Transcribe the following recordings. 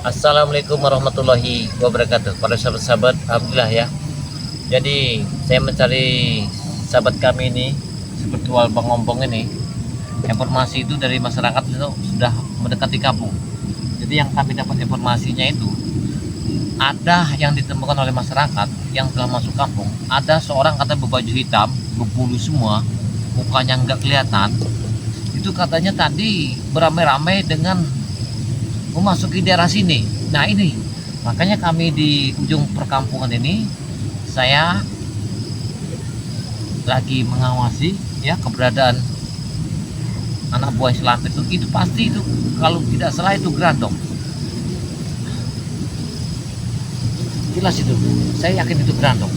Assalamualaikum warahmatullahi wabarakatuh. Para sahabat-sahabat, alhamdulillah ya. Jadi saya mencari sahabat kami ini, spiritual Bang Ompong ini. Informasi itu dari masyarakat itu sudah mendekati kampung. Jadi yang kami dapat informasinya itu ada yang ditemukan oleh masyarakat yang telah masuk kampung. Ada seorang kata berbaju hitam, berbulu semua, mukanya nggak kelihatan. Itu katanya tadi beramai-ramai dengan memasuki daerah sini. Nah ini makanya kami di ujung perkampungan ini saya lagi mengawasi ya keberadaan anak buah Islam itu pasti itu kalau tidak salah itu gerandong. Jelas itu, saya yakin itu gerandong.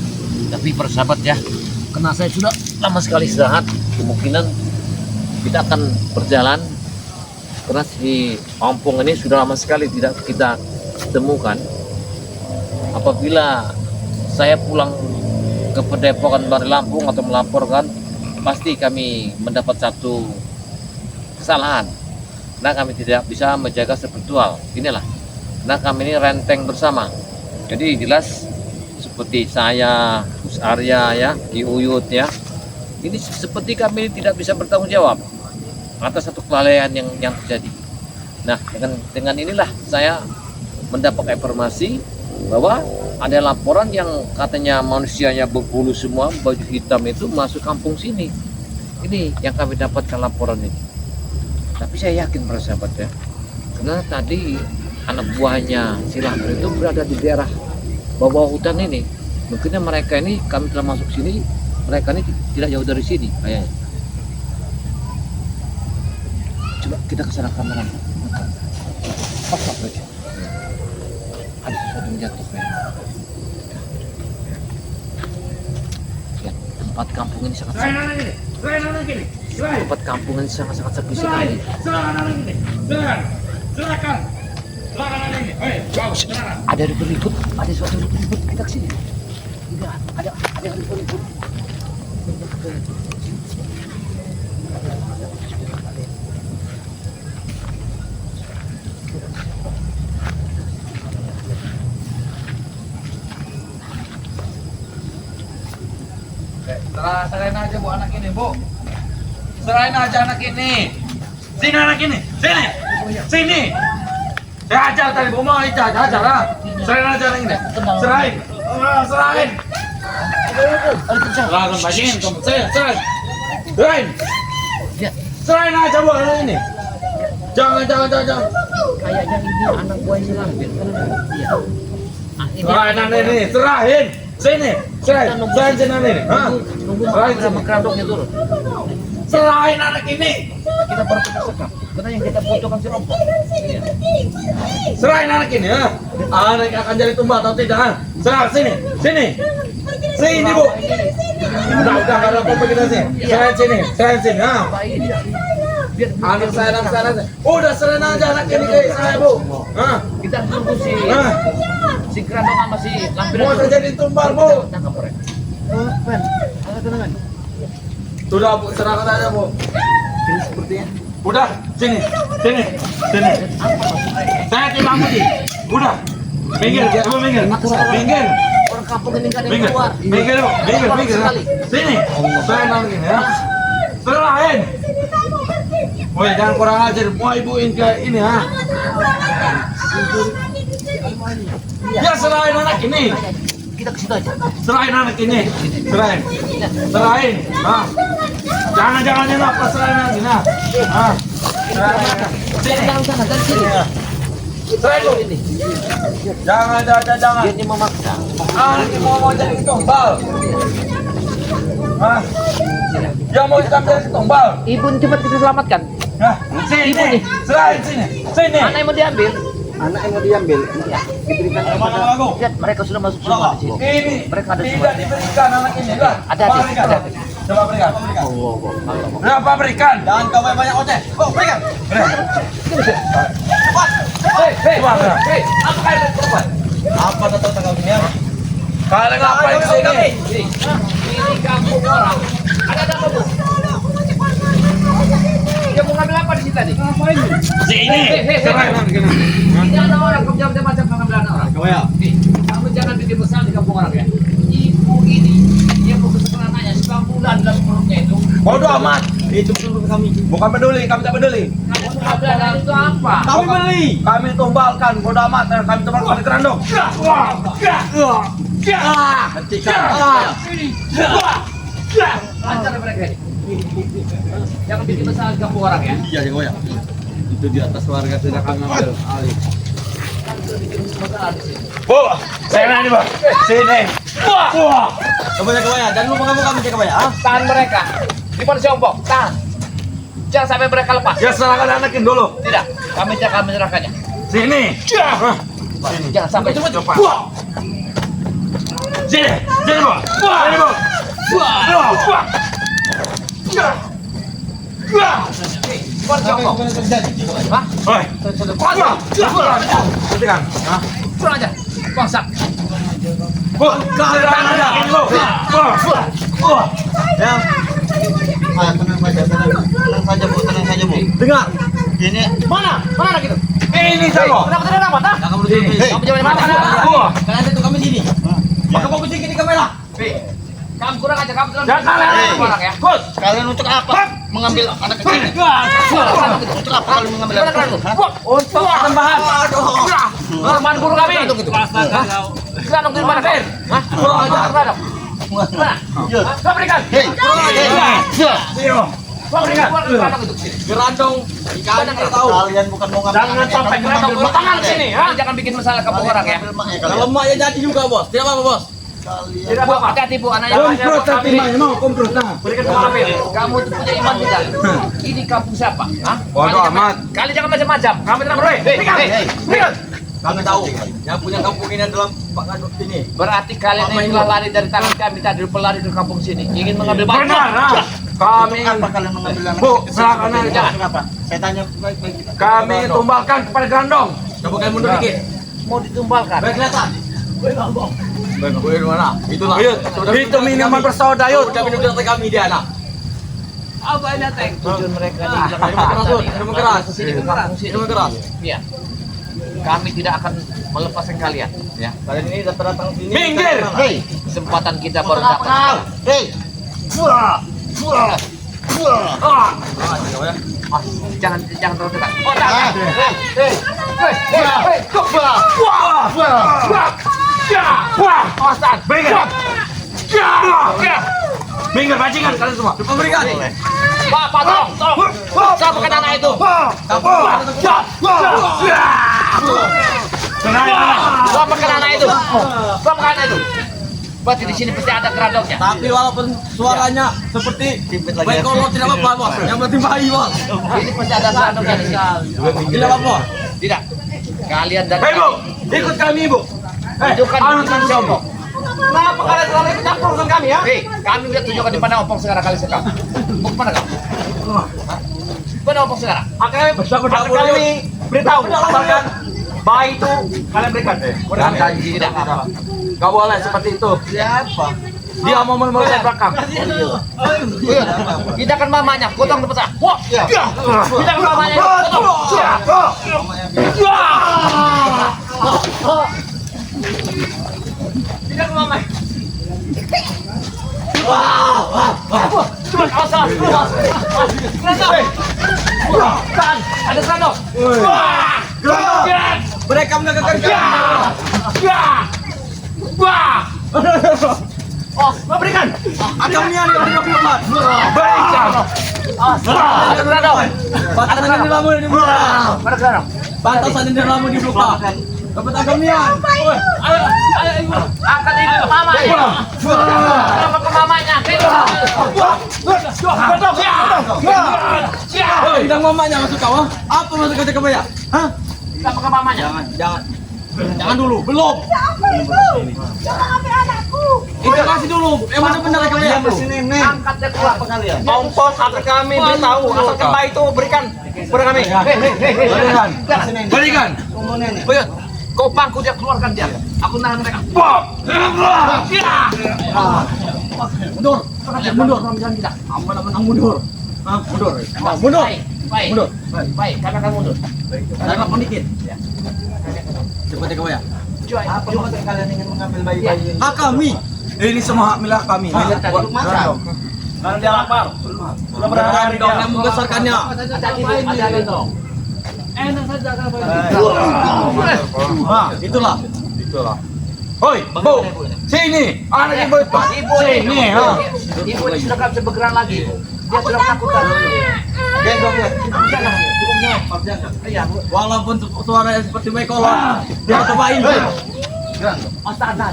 Tapi persahabat ya, karena saya sudah lama sekali istirahat, kemungkinan kita akan berjalan karena si ompong ini sudah lama sekali tidak kita temukan. Apabila saya pulang ke Padepokan Bari Lampung atau melaporkan, pasti kami mendapat satu kesalahan. Nah kami tidak bisa menjaga spiritual. Inilah, nah kami ini renteng bersama. Jadi jelas seperti saya, Gus Arya ya, Ki Uyut ya. Ini seperti kami tidak bisa bertanggung jawab atas satu kelalaian yang terjadi. Nah dengan inilah saya mendapat informasi bahwa ada laporan yang katanya manusianya berbulu semua, baju hitam itu masuk kampung sini. Ini yang kami dapatkan laporan ini. Tapi saya yakin para sahabat ya, karena tadi anak buahnya si Lampir itu berada di daerah bawah hutan ini. Mungkin mereka ini kami telah masuk sini, mereka ini tidak jauh dari sini kayaknya. Coba kita ke sana kamera. Pas aja. Ada sesuatu yang jatuh kayaknya. Ya, tempat kampung ini sangat tempat kampung ini sangat sepi sekali. Silakan. Ada ribut, ada sesuatu ribut, kita ke sini. Tidak, ada ribut. Serahin aja bu anak ini bu. Serahin aja anak ini. Sini anak ini. Sini. Saya ajar tadi bu mau ajar lah. Serahin aja anak ini. Serahin. Serahin. Langsung bagiin kamu. Serahin. Serahin aja bu anak ini. Jangan. Kayaknya ini anak buah si Lampir. Iya. Serahin anak ini. Serahin. Sini. Serahin anak ini. Serahin sama kerandongnya turun. Serahin anak ini. Kita baru kita sekap. Karena yang kita butuhkan si Rompong. Iya. Serahin anak ini ya. Anak akan jadi tumbal atau tidak? Serah sini. Sini bu. Udah nggak ada apa-apa kita sini. Serahin sini. Nah. Anak saya. Udah serahin aja anak ini kayak saya bu. Nah. Kita tunggu si kerandong sama si Lampir. Mau terjadi tumbal bu. Tangkap mereka. Ada tenangan. Sudah bu, serahkan aja bu. Ini sepertinya. Udah, sini. Saya tidak mau sih. Udah. Minggir. Orang kampung ini nggak ada yang Minggir. keluar. Minggir. Sini. Saya nang ini ya. Serahin. Woi, jangan kurang ajar. Mau ibuin ke ini ha. Ya serahin anak ini. Kita ke situ aja. Serahin anak ini. Serahin. Nah. Jangan apa serahin anak ini. Nah. Jangan sana, dari sini. Serahin lu. Jangan. Dia ini memaksa. Anak ini mau jadi tumbal. Hah? Dia mau jadi tumbal. Ibu ini cepat kita selamatkan. Nah, Ibu nih. Serahin sini. Mana yang mau diambil? Anak yang mau diambil diberikan kepada Lihat, mereka sudah masuk semua di sini. Ini Mereka ada semua. tidak diberikan anak ini lah. Ada. Coba berikan. Berapa berikan? Jangan kau banyak oceh. Oh, berikan. Hei, apa kalian perempuan? Apa tahu tanggal ini? Kalian ngapain di sini? Ini kampung orang. Ada apa bu? Dia mau ngambil apa di situ? tadi. Sini. Serahin anak ini. Ini ada orang kerja macam pengambilan orang. Kawaya. Kamu jangan bikin besar di kampung orang ya. Ibu ini dia mau kesekolah anaknya 9 bulan dalam perutnya itu. Bodoh amat. Itu kami. Bukan peduli, kami tak peduli. Kamu pengambilan itu apa? Kami beli. Kami tumbalkan. Bodoh amat. Kami tumbalkan di kerandong. Lancar mereka ini. Jangan bikin besar di kampung orang ya. Iya, Kawaya. Itu di atas warga sudah kami ambil alih. Bu, saya ini, Bu. Sini. Wah. Kawaya, dan lu mengamuk kami Kawaya, ah? Tahan mereka. Di mana si Ompong? Tahan. Jangan sampai mereka lepas. Ya serahkan anakin dulu. Tidak. Kami akan menyerahkannya. Sini. Jangan sampai Coba. Sini. Sini, Bu. Sini, Bu. Mana si Ompong? Hah? Oi. Hentikan. Hah? Kurang aja. Bangsat. Bu, kalian anakin lu. Ya. Tenang saja, tenang saja Bu, tenang saja Bu. Dengar. Ini Mana? Mana anak itu? Ini sama. Kenapa tidak dapat? Ah? kamu duduk. Kamu jangan mana? Kalian itu kami sini. Maka fokus di kamera. Kamu kurang aja. Kamu Jangan kalian. orang ya. Gus. Kalian untuk apa? Mengambil anak kecil. Untuk apa kalian mengambil anak kecil? Untuk tambahan. Teman guru kami. Kerandong di mana kalian? Hah? Kerandong. Mana? Kau berikan. Hei. Kau berikan. Kerandong itu. Gerandong. Ikan kita tahu. Kalian bukan mau ngambil. Jangan sampai Kerandong gerandong tangan sini. Jangan bikin masalah kampung orang ya. Kalau emak ya jadi juga, Bos. Tidak apa-apa, Bos. Tidak apa-apa. Hati-hati bu, anaknya Komprot tapi mau komprot nah. berikan kepala Bil. Kamu tuh punya iman tidak? Ini kampung siapa? Hah? Bodoh amat. Kali jangan macam-macam. Kamu tidak boleh. Berikan. Kami tahu. Yang punya kampung ini adalah Pak Kadut ini. Berarti kalian yang telah lari dari tangan kami tadi pelari ke kampung sini. Ingin mengambil barang. Benar. Kami Apa kalian mengambil anak? Bu, serahkan aja. Jangan apa? Saya tanya baik-baik. Kami tumbalkan kepada gerandong. Coba kalian mundur dikit. Mau ditumbalkan. Baik kelihatan. Baik, di mana? Itulah. Itu minuman bersoda, yuk. Kami minum dari kami dia anak. Apa ini teh? Tujuan mereka di Minuman keras, Bud. Minuman keras. Sini ke kampung sini. Minuman keras. Iya. Kami tidak akan melepaskan kalian. Ya. Kalian ini datang sini. Minggir. Hei. Kesempatan kita baru datang. Hei. Jangan terlalu dekat. Oh, jangan. Minggir bajingan kalian semua. Berikan. Pak, tolong. Selamatkan anak itu. Selamatkan anak itu. Selamatkan anak itu. Berarti di sini pasti ada kerandongnya. Tapi walaupun suaranya seperti baik kalau tidak apa-apa, Bos. Yang penting bayi, Bos. Ini pasti ada kerandongnya di sini. Tidak apa-apa. Tidak. Kalian dan Hei, Bu. Ikut kami, Bu. tunjukkan anukan si Ompong. Kenapa kalian selalu ikut campur urusan kami, ya? Hei, kami lihat tunjukkan di mana Ompong sekarang kali sekarang. Mau kemana kamu? Mana Ompong sekarang? Akan kami beritahu asalkan bayi itu kalian berikan. Tidak. Gak boleh seperti itu. Siapa? Dia mau meluruskan belakang. Kita kan mamanya, potong tempat saya. Wah, kita kan mamanya, potong. Tidak kan mamanya. Cuma asal. Kan, ada serandong. Mereka menegakkan Oh, mau berikan. Akan niat di 24. Berikan. Ada serandong. Batasan ini lama di buka. Mana serandong? Batasan ini lama di buka. Dapat agam niat. Ayo, ibu. Angkat ibu ke mama. Kenapa ke mamanya? Bidang mamanya masuk kau. Apa masuk ke kebaya? Hah? Kenapa ke mamanya? Jangan dulu. Belum. Kita kasih dulu. Emang benar kebaya? Angkat dia keluar. Ongkos akan kami beritahu. Asalkan bayi itu berikan kepada kami. Berikan. Buyut, kau pangku dia keluarkan dia. Aku nahan mereka. Mundur. Mundur. Jangan kita. Aman mundur. Mundur. Mundur. Baik. Mundur. Baik, kami akan mundur. Tangkap dikit. Cepat ya kau ya. Apa kalian ingin mengambil bayi-bayi ini? Hak kami. Ini semua hak milik kami. Milik Untuk makan. Karena dia lapar. Sudah berhari kau yang membesarkannya. Hati-hati dong. Itulah. Hoi, Bu. Sini. Anak ibu itu. Sini, ha. Ibu ini sudah tak bisa bergerak lagi. Dia sudah ketakutan. Gendong ya. Iya, Bu. Walaupun suaranya seperti mekolot, dia cobain. Astaga.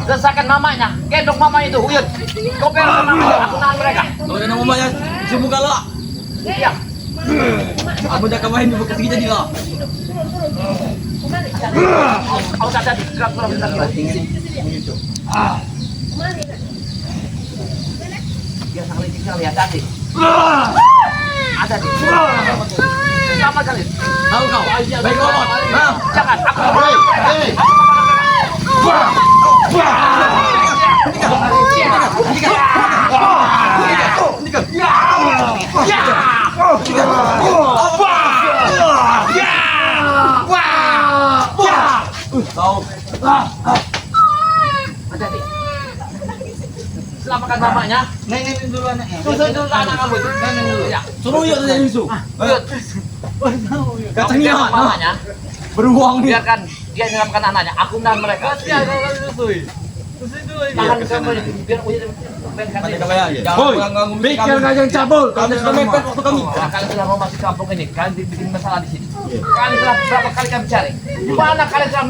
Desakan mamanya. Gendong mamanya itu, Uyut. Kau pengen namanya, aku nahan mereka. Kalau ada namanya, semua galak. Iya. Aku dah kawain bukan kita jadi lah. Kau tak ada gerak dia sangat licik sekali, hati-hati. Ada di sama kali. Tahu kau? Baik kolot. Nah, Jangan, aku tahu. hati-hati. Selamatkan mamanya. Nenek dulu anaknya. Susun dulu anak kamu itu. Nenek dulu ya. Suruh yuk tadi Yusu. Uyut. Katanya Kamu mamanya. beruang nih. Biarkan dia menyelamatkan anaknya. Aku menahan mereka. Tahan kamu ini. Biar Uyut biarkan dia. Hoi, pikir kalian cabul. Kalian sudah mepet waktu kami. Karena kalian sudah mau masuk kampung ini, kalian bikin masalah di sini. Kalian telah berapa kali kami cari. Di mana kalian telah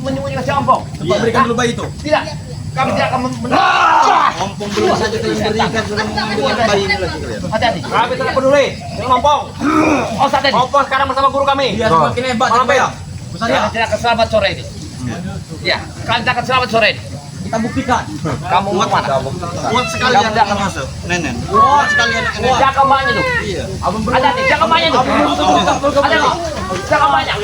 menyembunyikan si Ompong? Cepat berikan dulu bayi itu. Tidak, kami tidak akan Ompong belum saja kalian berikan sudah mengambil bayi ini lagi kalian. hati-hati. Kami tidak peduli dengan Ompong. Oh, saat ini. Ompong sekarang bersama guru kami. Dia semakin hebat Mampir. ya. Besar ya. Kalian tidak akan selamat sore ini. Ya, kalian tidak akan selamat sore ini. Kita buktikan. Kamu mau mana? Kuat sekali Kamu anak jangan masuk. Nenek. Kuat sekali anak nenek. Jaga emaknya tuh. Iya. Hati-hati, jaga emaknya tuh. Hati-hati, jaga emaknya.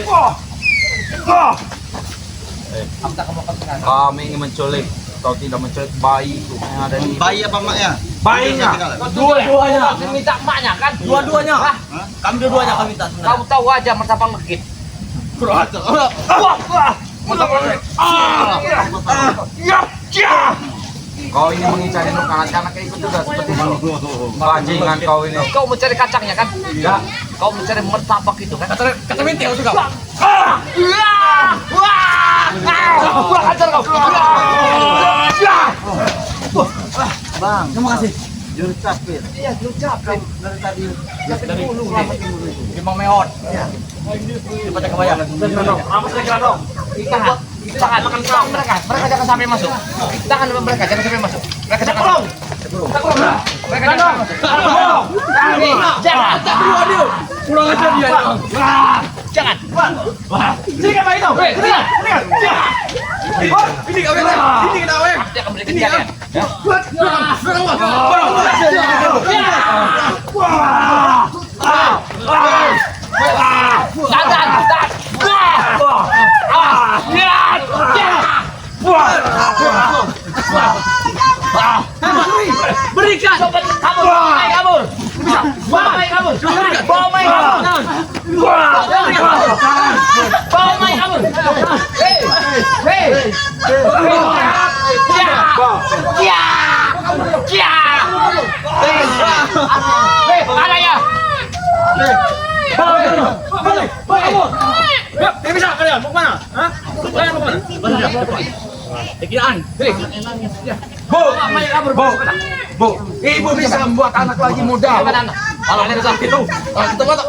Kamu tak kamu akan sekarang. Kami ingin menculik. Kau tidak menculik bayi itu yang ada di Bayi apa mak ya? bayinya. Dua-duanya. Minta emaknya kan? Dua-duanya. Hah? Kami dua-duanya kami minta sebenarnya. Kamu tahu aja martabak legit. Kau ini mengincar induk anak-anak ikut juga seperti itu. Bajingan kau ini. Kau mencari kacangnya kan? Tidak. Kau mencari martabak itu kan? Kata minta juga. Kurang ajar kau. Bang, Terima kasih. jurus capit. Iya, lu capek. Dari tadi. Dari dulu. Gimang meot. Cepat ke bayar. Apa kira dong? Jangan makan kau mereka. Mereka jangan sampai masuk. Jangan mereka jangan sampai masuk. Mereka jangan masuk. Mereka jangan masuk. Jangan. Pulang aja dia. Jangan. Sini kan bayi itu. Ini kau ini kita weh. Dia akan beli kejadian. Berikan. Kabur. Kabur. Bawa main kabur. Bawa main kabur. Bawa main kabur. Hei. Hei. Ya. Ya. Hei, ada ya. Balik. Ini bisa kalian mau kemana? Hah? Kalian mau kemana? Pikiran. Bu, Main kabur. Bu, ibu bisa membuat anak lagi muda. Kalau ada seperti itu, kita foto.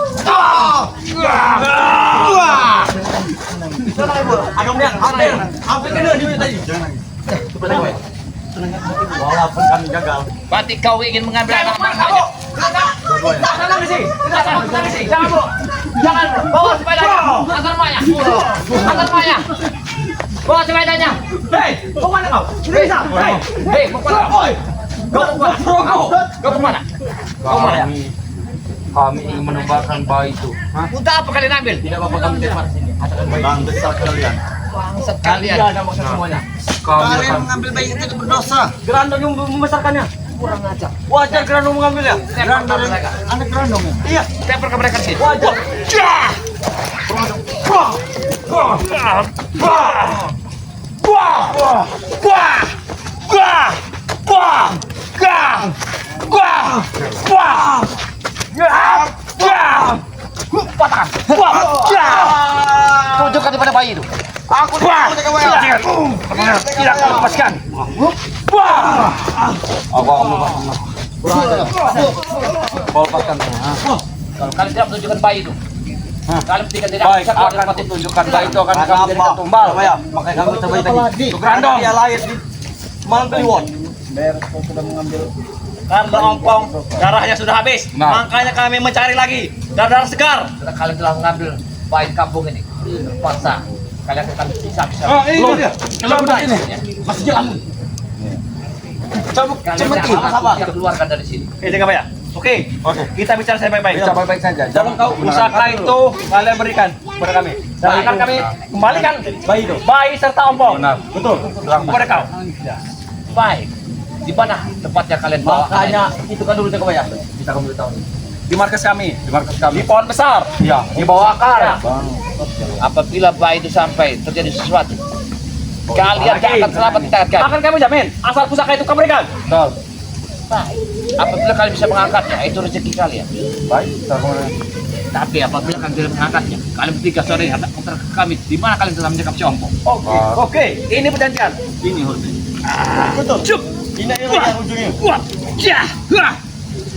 Hampir kena dia tadi. Walaupun kami gagal. Berarti kau ingin mengambil anak kamu. Jangan bu, jangan bawa sepedanya. Antar emaknya, antar emaknya. Bawa sepedanya. Hei, mau mana kau? Tidak bisa. Hei, mau kemana? Kau kemana? Kau mana? Kami ingin menebarkan bayi itu. Untuk apa kalian ambil? Tidak apa-apa kami tembak sini. Bang, besar kalian. Bangsat kalian. Ada maksud semuanya. Kami Kalian akan mengambil bayi itu berdosa. gerandong yang membesarkannya. Kurang ajar. Wajar Grandong mengambil ya? Grandong mereka. Anak Grandong ya? Iya. Temper ke mereka sih. Wajar. Tunjukkan kepada bayi itu. Aku Tidak akan lepaskan. Kau lepaskan. Kalau kalian tidak menunjukkan bayi itu, kalian tidak Baik, bisa keluar akan dari tempat itu. kutunjukkan bayi itu akan kami jadikan tumbal. Ya, makanya kami coba tadi. Grandong. Dia lahir di Malang Kliwon. Karena ompong darahnya sudah habis, Nah. makanya kami mencari lagi darah segar. Setelah kalian telah mengambil bayi kampung ini, terpaksa kalian akan bisa. Ini dia. Cabut ini. Masih jalan. Cabut, Kalian cemetin. tidak keluarkan dari sini. Jaga ya. Oke, Oke. kita bicara saya baik-baik. Bisa baik-baik saja. Jangan kau Pusaka itu kalian berikan kepada kami. Dan akan kami kembalikan bayi itu. bayi serta ompong Benar. Betul. kepada kau. Baik. Di mana tempatnya kalian bawa? Makanya itu kan dulu coba ya. Kita kembali tahu. Di markas kami, Di markas kami. di pohon besar, Iya. di bawah akar. Apabila bayi itu sampai terjadi sesuatu, kalian Lagi. tidak akan selamat di tangan kami. Akan kami jamin, asal pusaka itu kau berikan. Betul. Apabila kalian bisa mengangkatnya, itu rezeki kalian. Baik. Kita kembali. Tapi apabila kalian tidak mengangkatnya, kalian bertiga sore hadap kontra kami. Di mana kalian telah menyekap si Ompong? Oke, ini perjanjian. Ini hormat. Betul. Cuk. Ini yang ujungnya. Ya.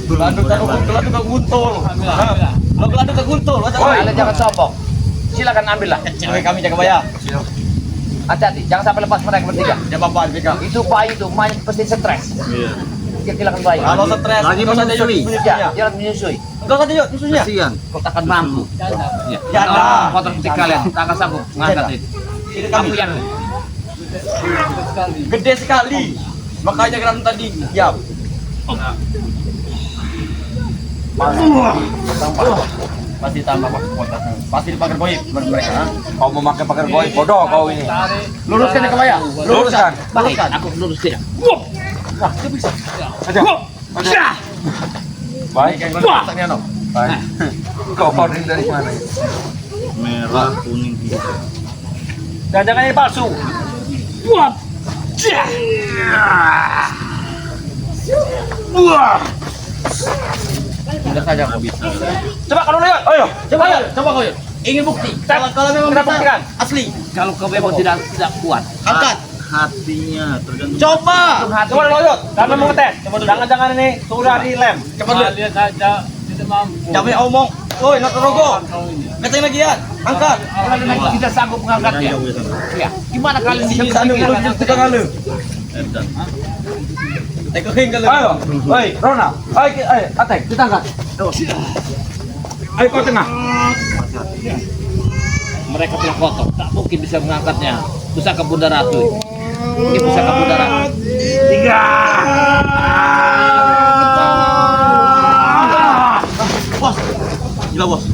Gelandung ke guntul. Lo gelandung ke guntul. Kalian jangan sombong. Silakan ambillah. Cewek kami jaga bayar. Hati-hati, jangan sampai lepas mereka bertiga. Ya bapak pegang. Itu bayi itu main pasti stres. Dia kehilangan bayi. Kalau stres, Lagi kau saja menyusui. yuk, Ya, menyusuinya. jangan menyusui. Kau saja yuk, menyusuinya. Kasihan. Kau takkan mampu. Ya, Ya, dah. kotor seperti kalian, tak akan sanggup mengangkat itu. Ini Kamu kami yang gede sekali. Makanya gelandung tadi diam. Pasti tambah kekuatan. Pasti dipakai boy mereka. Kau mau pakai pakai boy, bodoh kau ini. luruskan ke bawah. Luruskan. Baik, aku lurus dia. Aja. Baik. Baik. Baik. Kau ordering dari mana? Merah, kuning, hijau. Dan jangan ini palsu. Tidak saja kau bisa. Coba kalau lihat. Ayo. Coba kau. Ingin bukti. Kalau memang kita buktikan. Asli. Kalau kau memang tidak kuat, Angkat. Hatinya tergantung. Coba. Coba loyot. Kami mau ngetes. Jangan-jangan ini sudah dilem. Cepat dulu. Kami omong. Woi, nak terogo. Katanya lagi ya. Angkat. kalian memang tidak sanggup mengangkatnya. Ya, gimana kalian bisa Sini sana memikirkan belum anak tukang alu. Tekohin kalau. Ayo. Woi, Rona. Ayo, atek, kita angkat. Ayo kau tengah. mereka telah kotor, tak mungkin bisa mengangkatnya. Pusaka Bunda Ratu. Ini pusaka Bunda Ratu. Gila bos.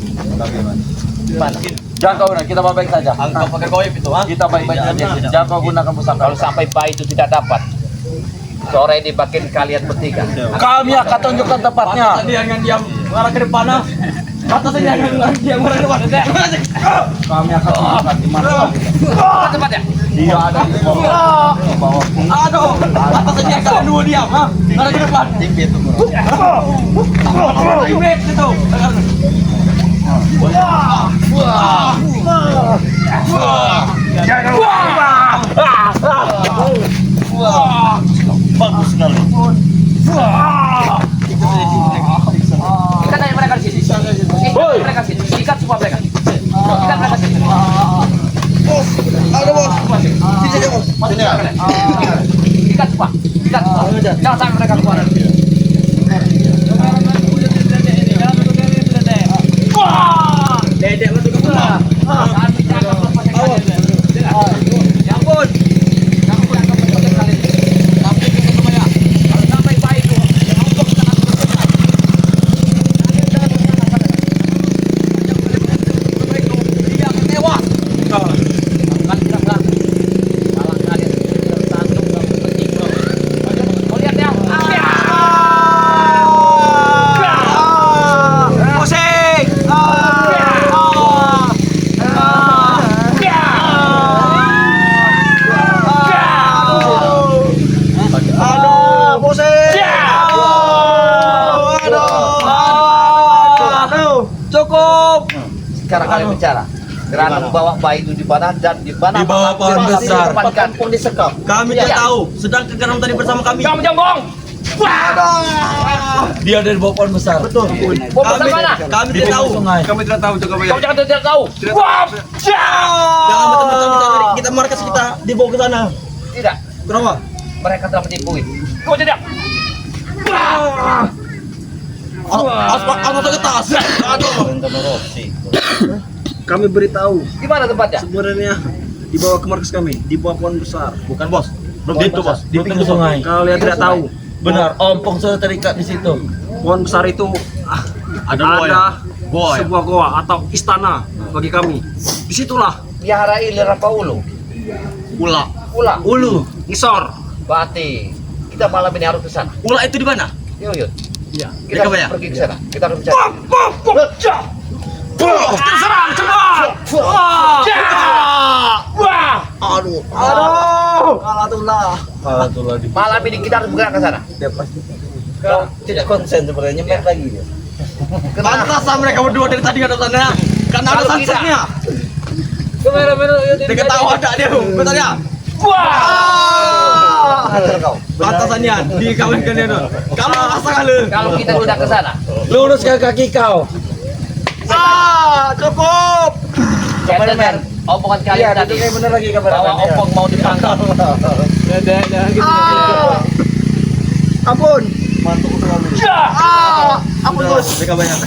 Gimana? Jangan kau guna, kita baik saja. Angkat pakai goib itu, ha? Kita baik-baik saja. Jangan kau gunakan pusaka. Kalau sampai bayi itu tidak dapat, sore ini bagian kalian bertiga. Kami akan tunjukkan tempatnya. Tadi yang diam mengarah ke depan, ha? Kata saya yang diam mengarah ke depan. Kami akan tunjukkan di mana. Mana tempatnya? Dia ada di bawah. Aduh, kata saya yang dua diam, ha? Mengarah ke depan. Timpit itu. Timpit itu. Bagus sekali. Ikat aja mereka di sini. Ikat mereka di sini. Ikat semua mereka. Ikat mereka di sini. Ada bos. Sini aja bos. Sini ya. Ikat semua. Ikat semua. Jangan sampai mereka keluar. Dedek masuk ke sana. Kami jaga proses kalian. Ya ampun. Kamu jaga proses kalian. Tapi itu semuanya. Kalau sampai bayi itu, untuk kita akan berdoa. Kalian jangan berdoa. Dia akan tewas. Kalian tidak berani. Salah kalian tidak sanggup, tidak berani. Kau lihat ya. sekarang kalian bicara. Kerana membawa bayi itu di mana dan di mana? Di bawah pohon besar. Kampung disekap. Kami Iya. tidak tahu. Sedang kegaram tadi bersama kami. Kamu jangan bohong. Dia ada di bawah pohon besar. Betul. Pohon besar mana? Kami Di tidak tahu. pinggir sungai. Kami tidak tahu juga Kamu jangan tidak tahu. Wah, Jangan betul-betul kita markas kita dibawa ke sana. Tidak. Kenapa? Mereka telah menipuin. kau tidak. Apa ke tas? Kami beritahu. Di mana tempatnya? Sebenarnya dibawa ke markas kami, di bawah pohon besar. Bukan bos. Belum itu bos. Di pinggir sungai. Kalian tidak tahu. Benar, ompong sudah terikat di situ. Pohon besar itu ada sebuah goa atau istana bagi kami. Disitulah Biara Ilir apa Ulu? ula. Ula. Ulu, ngisor. Berarti kita malam ini harus ke sana. Ula itu di mana? Yuk. Iya. Kita harus Bayar. pergi ke sana. Kita harus bicara. Serang semua. Wah. Aduh. Alhamdulillah di Malam ini kita harus bergerak ke sana. dia pasti. Tidak konsen sebenarnya nyemek lagi dia. Kenapa? Pantas mereka berdua dari tadi ada sana. Karena ada Kalau kita- sunsetnya. Dia tahu ada dia, betul ya? Kau. Batasannya dikawinkan dia tuh. Kamu rasa kali. Kalau kita tidak ke sana, Luruskan kaki kau. Cukup. saya dengar omongan kalian tadi benar lagi bahwa opong mau dipanggang. Ampun. Ampun bos. Mereka banyak.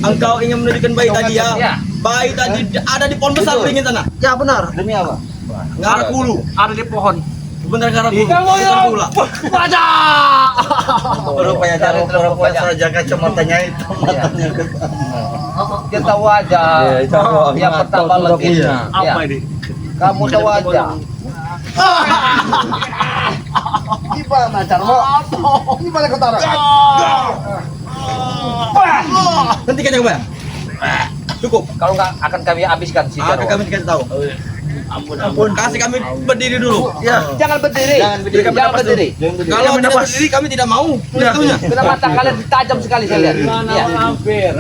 Engkau ingin mendidikan bayi tadi ya? Ya. Bayi tadi ada di pohon besar beringin sana. Ya benar. Demi apa? Ngarak hulu. Ada di pohon. Benar ngarak hulu. Kamu Bukan yang gula. baca. Rupanya Rupanya saja kacamatanya itu. Dia tahu aja. Yang pertama lagi. Apa ini? Kamu tahu aja. Gimana caranya? Gimana kau taruh? Hentikan yang banyak. Cukup. Kalau nggak akan kami habiskan si Akan Jarwo. kami dikasih tahu. Ampun. Kasih kami berdiri dulu. Ya. Jangan berdiri. Jangan berdiri. Kalau tidak berdiri kami tidak mau. Itunya. Kenapa mata kalian tajam sekali saya lihat? Iya. Hampir,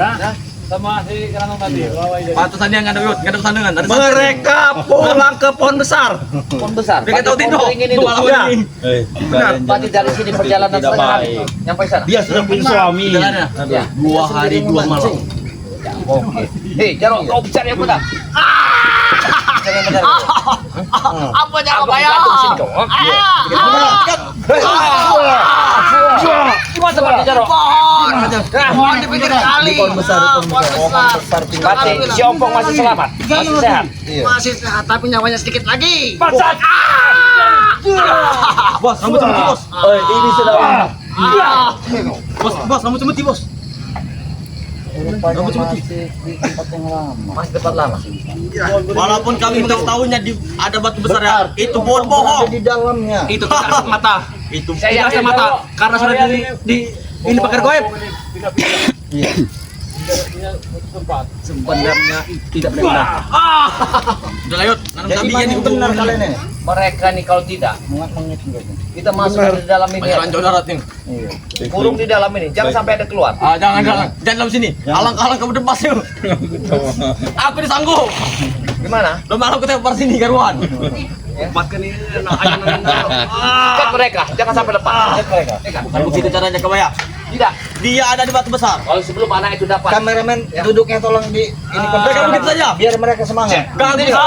sama si Keranong tadi. Patusannya nggak ada nggak ada pesandangan. Mereka pulang ke pohon besar. Pohon besar. Mereka tahu Berarti tidak. pohon beringin itu. Malam ini. Berarti dari sini perjalanan Tidak setengah hari. baik. Nyampe sana. Dia sudah punya suami. Jalannya. Ya. 2 hari 2 malam. Oke. Hei, Jarwo, kau bicara yang benar. Bicara yang benar. Apa jangan Aku bayar? jatuh di sini kau. Gimana seperti Jarwo? Pohon di pinggir kali. Pohon besar, pohon besar. Berarti si Ompong masih selamat, masih sehat. Masih sehat tapi nyawanya sedikit lagi. Bangsat. Bos, rambut putih bos. Ini sudah Bos, rambut putih bos. Masih tempat lama. Walaupun kami mengetahuinya ada batu besar ya, itu bohong. di dalamnya. Itu tidak kasat mata. Itu Saya tidak kasat yakin mata kalau- karena sudah di ini pakai goib. Sebenarnya tidak benar. Udah layut, nanam Jadi kambing mana ini yang benar kalian ini? Mereka nih kalau tidak, kita masuk di dalam ini. Banyak lanjut darat nih. Kurung di dalam ini, jangan sampai ada keluar. Jangan dalam sini. Alang-alang kamu depas yuk. Aku disanggup. Gimana? Lo malam kita par sini karuan. Empat kan ini Cek mereka, jangan sampai lepas. Cek mereka. Bukan begitu caranya kebaya. Tidak. Dia ada di batu besar. Kalau sebelum anak itu dapat. Kameramen duduknya tolong di ini Mereka begitu saja. biar mereka semangat. Gak bisa.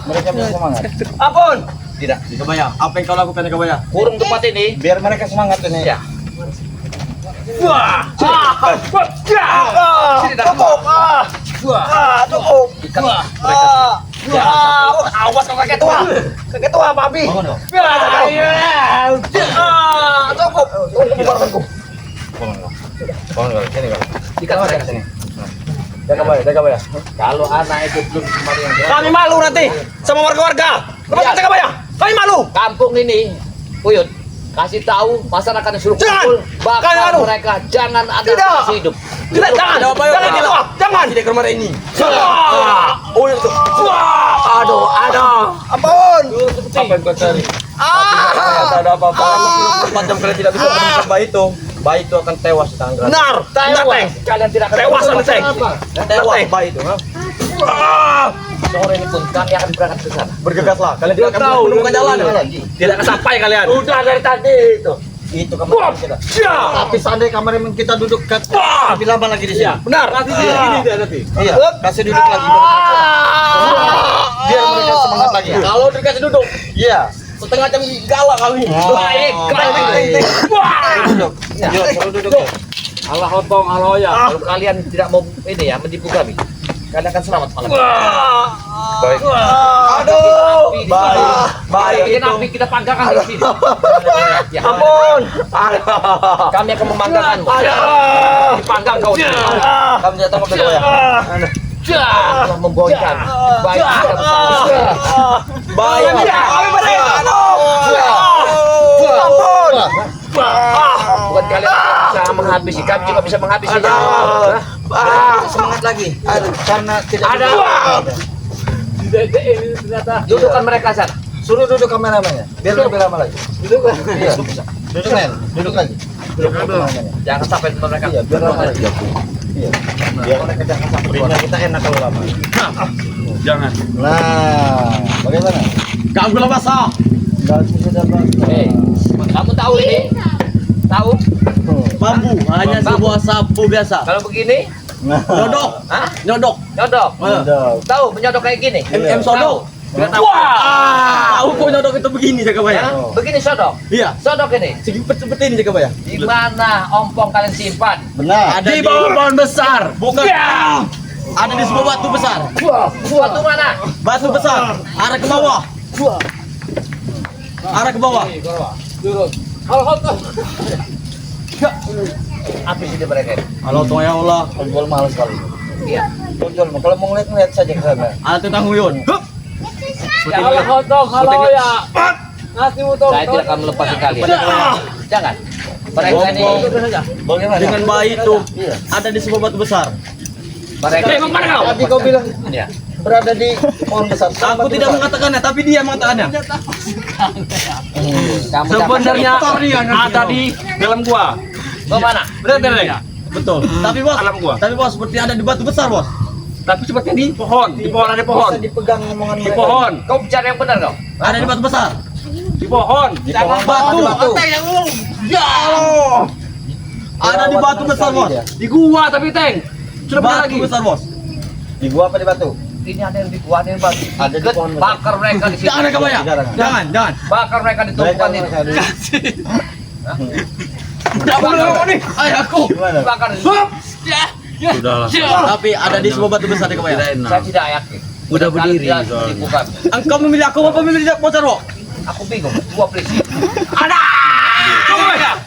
Mereka bisa semangat. Ampun. Tidak. Di kebaya. Apa yang kau lakukan di kebaya? Kurung tempat ini. Biar mereka semangat ini. Ya. Sini dah. Cukup. Ikat mereka. Awas kau kakek tua. Kakek tua, Pak Abi. Cukup. Ikat mereka sini. Jaga bayar. Kalau anak itu belum kembali yang jelas. Kami malu nanti sama warga-warga. Lepas jaga bayar. Kami malu. Kampung ini, Uyut, kasih tahu masyarakat yang suruh Jangan! kumpul, Kalian bakal anu. mereka jangan ada Tidak! masih hidup. Tidak, jangan. Jangan. Tidak ke rumah ini. Oh, itu. Aduh. Ampun. Apa yang kau cari? Tak ada apa-apa. 4 jam kalian tidak bisa menemukan bayi itu. Bayi itu akan tewas di tangan. Benar. Tewas. Kalian tidak akan Tewas tahu Teng. apa. Tewas bayi itu. Sore ini pun kami akan berangkat ke sana. Bergegaslah. Kalian tidak akan menemukan jalan. Tidak akan sampai kalian. Udah dari tadi itu. Itu kamar kita. Tapi seandainya kamar yang kita duduk lebih lama lagi di sini. Benar. Nanti dia gini dia nanti. Iya. Kasih duduk lagi. Biar mereka semangat lagi. Kalau dikasih duduk, Iya. setengah jam galak kami. Baik, baik. Duduk. Yuk, suruh duduk. Allah otong, Allah ya. Kalau kalian tidak mau ini ya menipu kami, kalian akan selamat malam. Baik. Aduh, Baik bikin itu. api kita panggangkan di sini. Ya, Ampun. kami akan memanggangkanmu. Dipanggang kau. Kamu tidak tahu apa ya? Telah membawa ikan. Baik, kita bersama. Baik. Kami mereka. Ampun. Bukan kalian bisa menghabisi, kami juga bisa menghabisinya. Semangat lagi. Karena tidak Ada. Dudukkan mereka sana. Suruh duduk kameramennya. Biar lebih lama lagi. Duduk. Iya. Duduk men. Duduk lagi. Duduk kameramennya. Jangan sampai mereka. Iya, biar lama lagi. Iya. Biar mereka jangan sampai keluar. Kita enak kalau lama. Jangan. Nah, bagaimana? Kamu belum basah. Sudah Eh, kamu tahu ini? Tahu? Bambu hanya sebuah sapu biasa. Kalau begini, Nyodok. hah? Nyodok. Nyodok. Tahu menyodok kayak gini? MM sodok. Tidak tahu. Wah, tahu kok nyodok itu begini jaga bayar. Hah? Begini sodok. Iya. Sodok ini. Seperti ini jaga bayar. Di mana ompong kalian simpan? Benar. Ada di bawah pohon besar. Bukan. Ada di sebuah batu besar. Batu mana? Batu besar. Arah ke bawah. Arah ke bawah. Turun. Apa sih dia mereka? Halo Tuhan ya Allah. Penjual mahal sekali. Iya. Penjual kalau mau ngeliat saja ke sana. Ada tentang huyun. Saya tidak akan melepaskan kalian. Jangan. Mereka ini, Bagaimana? Dengan bayi itu Iya. ada di sebuah batu besar. mereka. Tadi kau bilang Ya. berada di pohon besar. Aku tidak mengatakannya, tapi dia mengatakannya. Kamu Sebenarnya ada di dalam gua. Bagaimana? Benar tidak? Betul. Tapi bos, Alam gua. tapi bos seperti ada di batu besar bos. Tapi sepertinya di pohon, di pohon ada pohon. Bisa dipegang omongan Di mereka. pohon, Kau bicara yang benar kau. Ada di batu besar. di pohon. Di pohon Batu. batu. Ya Allah. Ada di batu besar bos. Di gua tapi Teng. Sudah pernah Batu lagi. besar bos. Di gua apa di batu? Ini ada yang dikuat ini bang. Ada di pohon besar. Bakar mereka di sini. Jangan ada kebayang. Jangan, jangan. Bakar mereka di tumpukan ini. Ayo aku. Gimana? Bakar di sini. Tapi ada di sebuah batu besar di kebayang. Saya tidak yakin. Udah berdiri. Kalian menipu kami. Engkau memilih aku apa memilih bocor bos? Aku bingung. Gua polisi.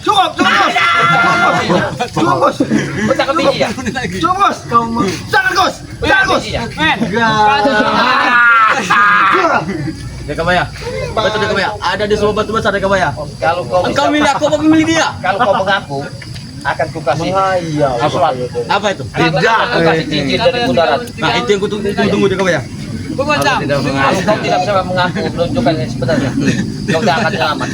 Cukup, Gus. Pecahkan biji ya. Cukup, Gus. Jangan, Gus. Pecahkan bijinya. Di kebayang. Betul di kebayang. Ada di sebuah batu besar di kebayang. Kalau kau Engkau bisa- milih aku apa memilih dia? kalau kau mengaku akan kukasih Menghayal. sesuatu. Apa itu? Tidak. Kasih cincin dari bundaran. Nah itu yang kutunggu di kebayang. Kalau kau tidak bisa mengaku menunjukkan yang sebenarnya, kau tidak akan selamat.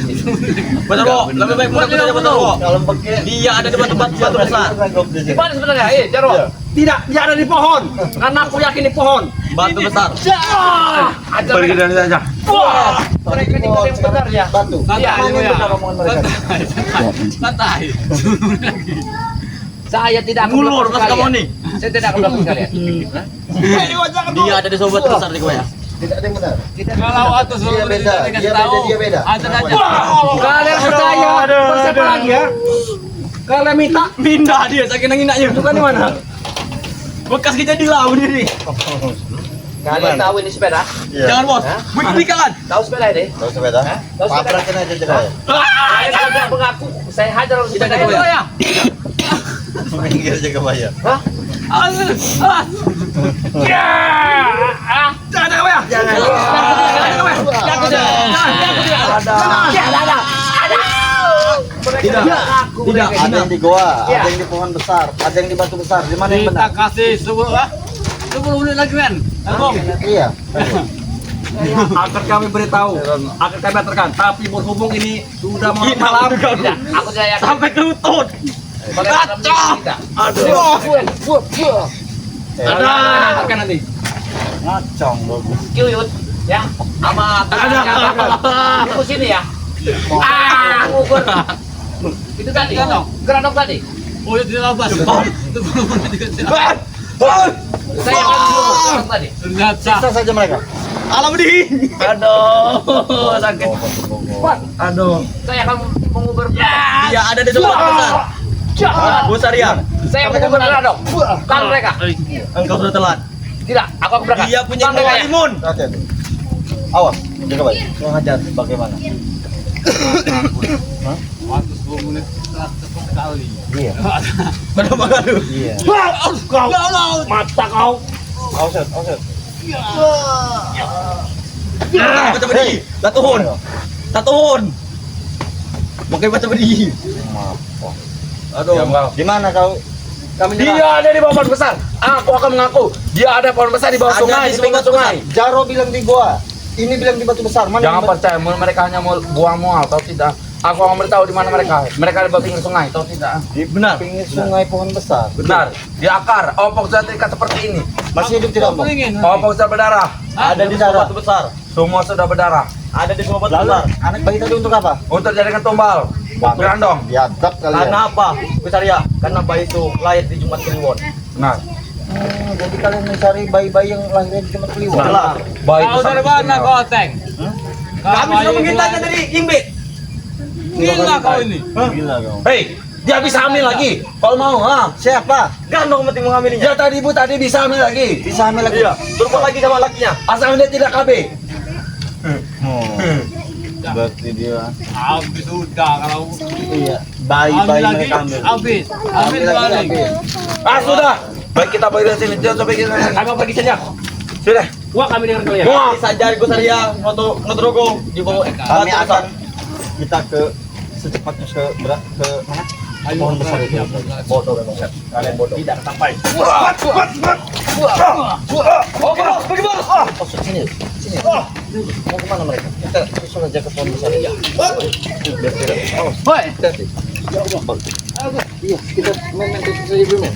Betul bos. Lebih baik mudah saja betul bos. Kalau pakai Dia ada di batu besar. Di mana sebenarnya? Jarwo. Tidak, dia ada di pohon. Karena aku yakin di pohon. Batu besar. Ajar Pergi mereka. dari saja. Mereka ini yang sebenarnya. batu. Iya, Mana yang benar omongan mereka? Saya tidak akan Ngulur melepaskan pas kamu kalian. nih. Saya tidak akan melepaskan kalian. Dia ada di sebuah batu besar di kebayang. Tidak ada yang benar. Kalau atas Dia beda. Dia beda. Kalian percaya? Siapa lagi ya? Kalian minta dia saking nginaknya. Bukan di mana? Bekas kita di laut ini. Kalian tahu ini sepeda? Jangan bos. Hah? Berikan. Tahu sepeda ini? Tahu sepeda? Hah? Tahu sepeda? Pabrakin aja cerai. Kalian tidak mengaku. Saya hajar orang sepeda itu. ya. Minggir aja ke bayar. Hah? Jangan ada ya. Tidak. Tidak. Ada yang di goa, Iya. ada yang di pohon besar, ada yang di batu besar. Di mana yang kita benar? kasih 10 menit lagi men. Iya. Akan kami beritahu, akan kami aturkan. Tapi berhubung ini sudah malam, Tidak. Aku tidak yakin. Sampai ke lutut. Bagaimana kita? Aduh. ada akan nanti. Ngacang bagus. Kiyut ya sama tunggu sini ya. Ngukur. Itu tadi geranok tadi. Oh, ya tidak lepas. Saya akan geranok tadi. Ternyata. Siksa saja mereka. Alam di. Aduh, sakit. Aduh. Saya akan mengubur. Dia ada di sebelah besar. Besar ya. Saya mengubur geranok. Kan mereka. Engkau sudah telat. Tidak, aku akan berangkat. Dia punya Kan mereka ya. kalimun. Hati-hati. Awas, jaga baik. Kurang ajar bagaimana? Waktu 10 menit telat sekali. Iya. Berapa kali? Iya. Kau. Mata kau. Offset. Baca berdiri. Tatuhun. Pakai baca berdiri. Aduh. Di mana kau? Kami Dia ada di bawah pohon besar. Aku akan mengaku. Dia ada pohon besar di bawah Ada sungai, di di pinggir bawah sungai. Jaro bilang di gua. Ini bilang di batu besar. Mana Jangan yang percaya, mereka hanya mau buang mual, tahu tidak? Aku akan beritahu di mana mereka. Mereka ada di pinggir sungai, tahu tidak? benar. pinggir sungai pohon besar? Benar. Di akar, ompong sudah terikat seperti ini. Masih hidup tidak, Bang? Ompong sudah berdarah. Ada di sebuah batu besar. Semua sudah berdarah. Ada di sebuah batu Lalu besar. anak bayi tadi untuk apa? Untuk jadikan tumbal. Berandong. Biadab kalian. Karena apa? Besar ya. Karena bayi itu lahir di Jumat Kliwon. Nah, Jadi kalian mencari bayi-bayi yang lahirnya di Jumat Kliwon. Benar. baik Kau dari mana kau, Teng? Kami sudah mengintanya dari Imbe. Gila kau ini. Gila kau. Hei, dia bisa hamil lagi. Kalau mau, ha? Siapa? Gandong mati mengambilnya. Dia tadi bisa hamil lagi. Bisa hamil lagi? Iya. Turun lagi sama lakinya. Asal dia tidak KB. Berarti dia. Habis sudah kalau Iya. ambil Bayi-bayi lagi. mereka ambil. Habis. Ambil Ambil lagi, balik. ambil. Ah, sudah. Baik, kita pergi dari sini. Jangan sampai kita. Kami pergi saja. Sudah. Wah kami dengar kalian. Wah. Saja besar ya. Ngotrogo di bawah. Kami batu akan besar. kita ke secepatnya ke mana? Pohon besar itu. Bodoh memang. Kalian bodoh. Tidak sampai. Oke, bos. Pergi, bos. Oh, sini. Mau kemana mereka? Kita susul aja ke pohon besar. Iya. Biar tidak. Oh, Woi. hati-hati. Iya, kita main-main saja dulu, men.